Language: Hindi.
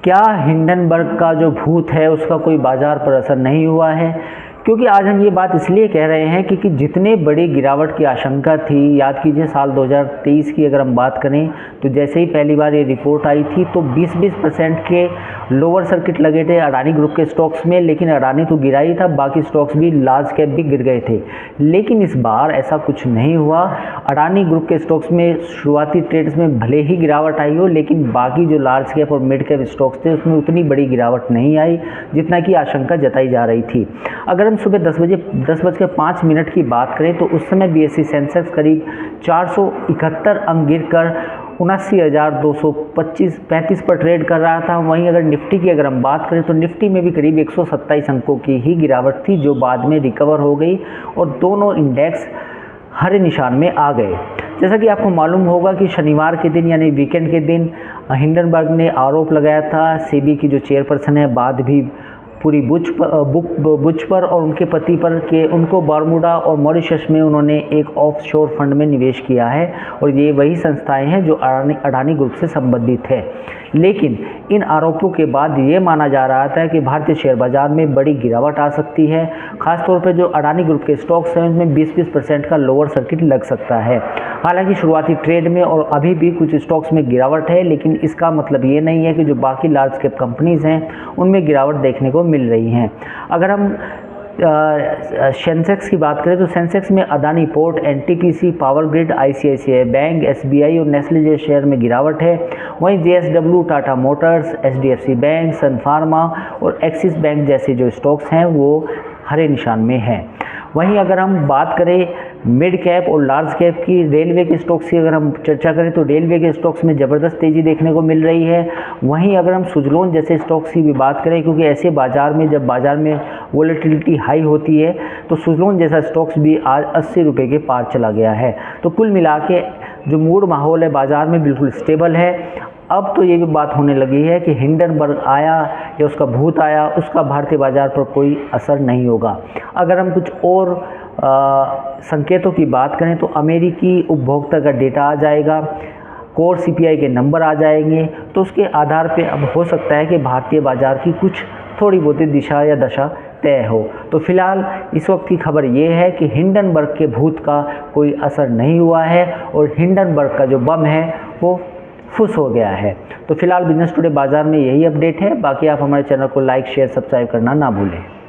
क्या हिंडनबर्ग का जो भूत है उसका कोई बाज़ार पर असर नहीं हुआ है? क्योंकि आज हम ये बात इसलिए कह रहे हैं क्योंकि जितने बड़ी गिरावट की आशंका थी, याद कीजिए साल 2023 की अगर हम बात करें तो जैसे ही पहली बार ये रिपोर्ट आई थी तो 20% के लोअर सर्किट लगे थे अडानी ग्रुप के स्टॉक्स में, लेकिन अडानी तो गिरा ही था, बाकी स्टॉक्स भी लार्ज कैप भी गिर गए थे। लेकिन इस बार ऐसा कुछ नहीं हुआ। अडानी ग्रुप के स्टॉक्स में शुरुआती ट्रेड्स में भले ही गिरावट आई हो, लेकिन बाकी जो लार्ज कैप और मिड कैप स्टॉक्स थे उसमें उतनी बड़ी गिरावट नहीं आई जितना कि आशंका जताई जा रही थी। अगर हम सुबह 10:05 की बात करें तो उस समय BSE सेंसेक्स करीब 471 अंक गिरकर 79,235 पर ट्रेड कर रहा था। वहीं अगर निफ्टी की अगर हम बात करें तो निफ्टी में भी करीब 127 अंकों की ही गिरावट थी, जो बाद में रिकवर हो गई और दोनों इंडेक्स हरे निशान में आ गए। जैसा कि आपको मालूम होगा कि शनिवार के दिन यानी वीकेंड के दिन हिंडनबर्ग ने आरोप लगाया था, सेबी की जो चेयरपर्सन है बाद भी पूरी बुच पर और उनके पति पर के उनको बरमूडा और मॉरिशस में उन्होंने एक ऑफशोर फंड में निवेश किया है और ये वही संस्थाएं हैं जो अडानी ग्रुप से संबंधित है। लेकिन इन आरोपों के बाद ये माना जा रहा था कि भारतीय शेयर बाजार में बड़ी गिरावट आ सकती है। खासतौर पर जो अडानी ग्रुप के स्टॉक्स हैं उनमें 20% का लोअर सर्किट लग सकता है। हालांकि शुरुआती ट्रेड में और अभी भी कुछ स्टॉक्स में गिरावट है, लेकिन इसका मतलब ये नहीं है कि जो बाकी लार्ज कैप कंपनीज़ हैं उनमें गिरावट देखने को मिल रही हैं। अगर हम सेंसेक्स की बात करें तो सेंसेक्स में Adani Port, NTPC, Power Grid, ICICI Bank, SBI और नेस्ले जैसे शेयर में गिरावट है। वहीं JSW, Tata Motors, HDFC Bank, Sun Pharma और एक्सिस बैंक जैसे जो स्टॉक्स हैं वो हरे निशान में हैं। वहीं अगर हम बात करें मिड कैप और लार्ज कैप की, रेलवे के स्टॉक्स की अगर हम चर्चा करें तो रेलवे के स्टॉक्स में ज़बरदस्त तेज़ी देखने को मिल रही है। वहीं अगर हम सुजलोन जैसे स्टॉक्स की भी बात करें, क्योंकि ऐसे बाज़ार में जब बाज़ार में वोलेटिलिटी हाई होती है तो सुजलोन जैसा स्टॉक्स भी आज 80 रुपये के पार चला गया है। तो कुल मिला के जो मूड माहौल है बाज़ार में बिल्कुल स्टेबल है। अब तो ये भी बात होने लगी है कि हिंडनबर्ग आया या उसका भूत आया, उसका भारतीय बाज़ार पर कोई असर नहीं होगा। अगर हम कुछ और संकेतों की बात करें तो अमेरिकी उपभोक्ता का डेटा आ जाएगा, कोर CPI के नंबर आ जाएंगे, तो उसके आधार पे अब हो सकता है कि भारतीय बाज़ार की कुछ थोड़ी बहुत दिशा या दशा तय हो। तो फिलहाल इस वक्त की खबर ये है कि हिंडनबर्ग के भूत का कोई असर नहीं हुआ है और हिंडनबर्ग का जो बम है वो फुस हो गया है। तो फिलहाल बिजनेस टुडे बाज़ार में यही अपडेट है। बाकी आप हमारे चैनल को लाइक, शेयर, सब्सक्राइब करना ना भूलें।